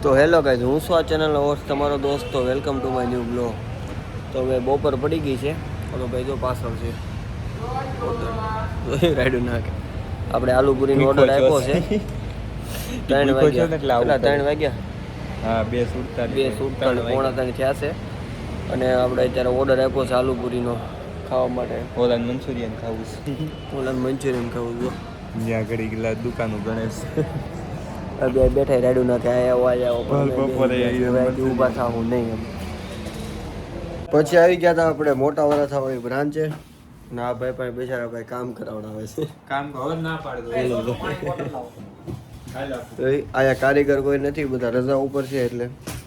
તો hello guys, હું છું આ ચેનલનો હોસ્ટ તમારો દોસ્ત. તો welcome to my new blog. તો હવે બપોર પડી ગઈ છે. તો ભાઈ જો પાછળ છે રાઈડું નાખે. આપણે આલુપુરીનો ઓર્ડર આપ્યો છે 3 વાગ્યા. કેટલા 3 વાગ્યા? હા, 2:47 પોણા 3 થયા છે. અને આપણે અત્યારે ઓર્ડર આપ્યો છે આલુપુરીનો ખાવા માટે. ઓલાન મંચુરિયન ખાવું છે. ઓલાન મંચુરિયન ખાવું છે. જ્યાં ઘડી ગયેલા દુકાનો ગણેશ બે બેઠા રાઈડું નાખે આવો ઊભા થવું નહીં એમ. પછી આવી ગયા હતા આપણે મોટા વરા થવાની બ્રાન્ચે. ના ભાઈ ભાઈ બેચારા ભાઈ કામ કરાવડાવે છે. કામ હવે ના પાડે આયા કારીગર કોઈ નથી, બધા રજા ઉપર છે એટલે.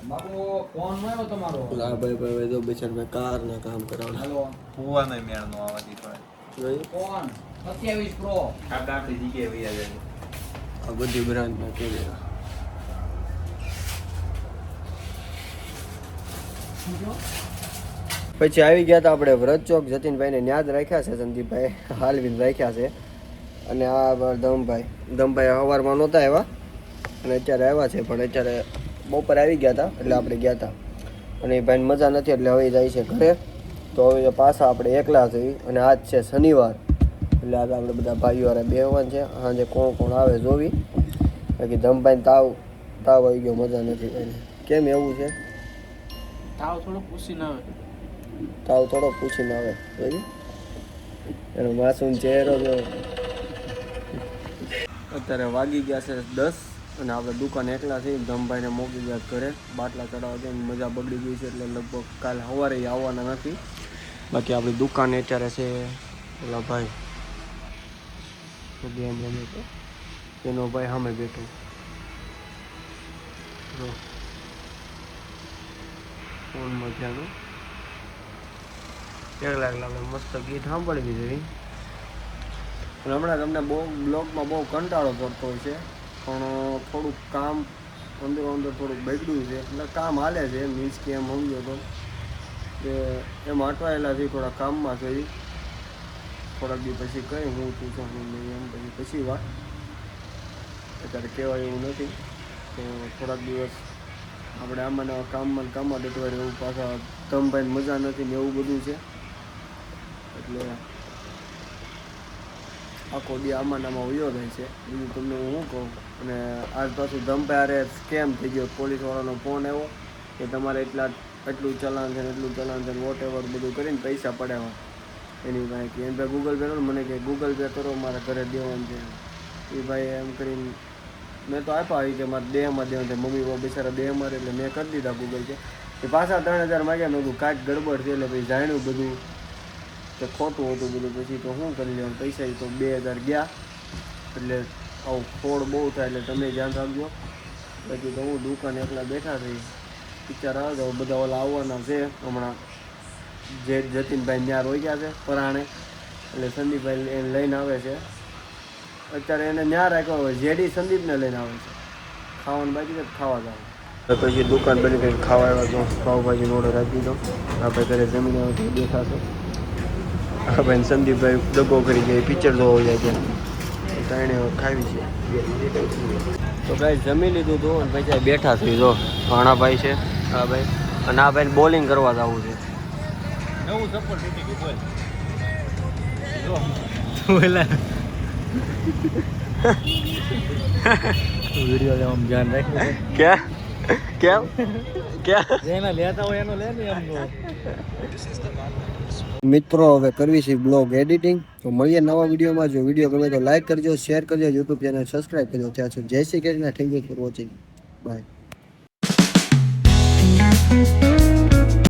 હા ભાઈ ભાઈ જો બેચારા ભાઈ કાર ના કામ કરાવડાવે. ફુવાનો મેળ નો આવતી પડે. ફોન 27 પ્રો આપણી જગ્યાએ વયા જાય. આ બધી બ્રાન્ડના કેમેરા. પછી આવી ગયા હતા આપણે વ્રત ચોક. જતીનભાઈને ન્યાદ રાખ્યા છે, સંદીપભાઈ હાલવીન રાખ્યા છે. અને આ દમભાઈ સવારમાં નહોતા આવ્યા અને અત્યારે આવ્યા છે, પણ અત્યારે બપોર આવી ગયા હતા એટલે આપણે ગયા હતા. અને એ ભાઈને મજા નથી એટલે હવે જાય છે ઘરે. તો હવે પાછા આપણે એકલા જઈએ. અને આજ છે શનિવાર એટલે આજે આપણે બધા ભાઈઓવાળા બેહવાન છે. સાંજે કોણ આવે જોવી. બાકી ધમભાઈને તાવ આવી ગયો, મજા નથી ભાઈને. કેમ એવું છે? તાવ થોડો પૂછીને આવે. જોયું એનો માસૂમ ચહેરો જો. અત્યારે વાગી ગયા છે 10 અને આપણે દુકાન એકલા છે. ધમભાઈને મોકલી ગયા ઘરે બાટલા ચડાવવા છે. મજા બગડી ગઈ છે એટલે લગભગ કાલે સવારે આવવાના નથી. બાકી આપણી દુકાન અત્યારે છે ઓલા ભાઈ ગેમ રમે તો એનો ભાઈ સામે બેઠો. ફોનમાં ધ્યાન એકલા આપણે મસ્ત ગીત સાંભળવી જોઈએ. અને હમણાં તમને બ્લોગમાં બહુ કંટાળો કરતો હોય છે, પણ થોડુંક કામ અંદર થોડુંક બગડ્યું છે એટલે કામ હાલે છે. મીન્સ કે એમ સમજો તો કે એમ અટવાયેલા છે, થોડા કામમાં છે. થોડાક દી પછી કંઈ હું તું છું હું નહીં એમ પછી વાત અત્યારે કહેવાય એવું નથી. તો થોડાક દિવસ આપણે આમાં કામમાં ડટવાય એવું. પાછા ધમભાઈને મજા નથી ને એવું બધું છે એટલે આખો દી આમાં વયો જાય છે. બીજું તમને હું શું કહું. અને આજ પાછું ધમભાઈ અરે સ્કેમ થઈ ગયો. પોલીસવાળાનો ફોન આવ્યો કે તમારે એટલું ચલાન છે વોટ એવર બધું કરીને પૈસા પડાવવા એની ભાઈ કે એમ ભાઈ ગૂગલ પે કરો. મને કે ગૂગલ પે કરો, મારા ઘરે દેવાનું છે. એ ભાઈ એમ કરીને મેં તો આપ્યા કે મારે દેહમાં દેવાનું છે. મમ્મી પપ્પા બિચારા દેહમાં એટલે મેં કરી દીધા ગૂગલ પે. એ પાછા 3000 માગ્યા. મેં કીધું કાંઈક ગડબડ છે એટલે ભાઈ જાણ્યું બધું કે ખોટું હતું બધું. પછી તો શું કરી લેવાનું, પૈસા તો 2000 ગયા. એટલે આવું ફોડ બહુ થાય એટલે તમે ધ્યાન રાખજો. બાકી તો હું દુકાન એકલા બેઠા થઈ પિક્ચર આવે તો બધા ઓલા આવવાના છે હમણાં. જે જતીનભાઈ ત્યાં રોઈ ગયા છે પરાણે એટલે સંદીપભાઈ એને લઈને આવે છે. અત્યારે એને ત્યાં રાખ્યો હોય. જેડી સંદીપને લઈને આવે છે. ખાવાનું બાકી છે, ખાવા જાવ. પછી દુકાન બની કંઈક ખાવા આવ્યા તો પાવભાજીનો ઓર્ડર આપી દો. આપણે ઘરે જમીન આવે તો દેખાશે. હા ભાઈ સંદીપભાઈ દગો કરી ગયા, પિક્ચર જોવા જાય છે. ત્રણે ખાવી છે તો ભાઈ જમી લીધું હતું અને પછી બેઠા થઈ. જો ભાણાભાઈ છે હા ભાઈ, અને આ ભાઈને બોલિંગ કરવા જવું છે. નવું સપોર્ટ થઈ ગયું વિડીયો લેવામાં ધ્યાન રાખજો. કેમ જેના લેતા હોય એનો લે ને એમ. મિત્રો હવે કરવી છે બ્લોગ એડિટિંગ. તો મળીએ નવા વિડીયોમાં. જો વિડીયો ગમે તો લાઈક કરજો, શેર કરજો, યુટ્યુબ ચેનલ સબસ્ક્રાઈબ કરજો. ત્યાં સુધી જય Shri Krishna. Thank you for watching. By.